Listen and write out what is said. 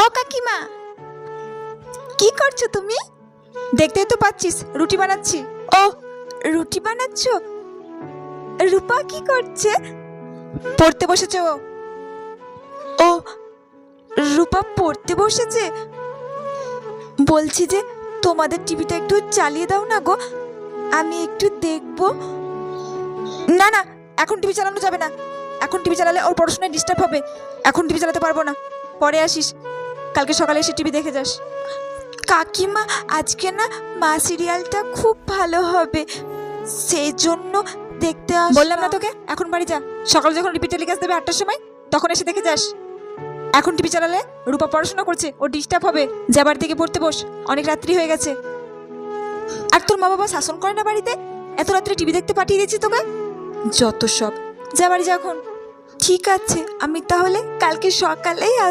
ও কাকিমা, কি করছো তুমি? দেখতেই তো পাচ্ছিস রুটি বানাচ্ছি। ও, রুটি বানাচ্ছ? রূপা কি করছে? পড়তে বসেছে ও। ও, রূপা পড়তে বসেছে। বলছি যে তোমাদের টিভিটা একটু চালিয়ে দাও না গো, আমি একটু দেখবো। না না, এখন টিভি চালানো যাবে না। এখন টিভি চালালে ওর পড়াশোনায় ডিস্টার্ব হবে। এখন টিভি চালাতে পারবো না, পরে আসিস, কালকে সকালে এসে টিভি দেখে যাস। কাকিমা, আজকে না মা সিরিয়ালটা খুব ভালো হবে, সেই জন্য দেখতে বললাম না তোকে? এখন বাড়ি যা, সকালে যখন রিপিট টেলিকাস্ট দেবে 8টার সময়, তখন এসে দেখে যাস। এখন টিভি চালালে রূপা পড়াশোনা করছে, ও ডিস্টার্ব হবে। যা বাড়ি থেকে পড়তে বস, অনেক রাত্রি হয়ে গেছে। আর তোর মা বাবা শাসন করে না বাড়িতে? এত রাত্রে টিভি দেখতে পাঠিয়ে দিয়েছি তোকে, যত সব। যা বাড়ি যা এখন। ঠিক আছে, আমি তাহলে কালকে সকালেই আসবো।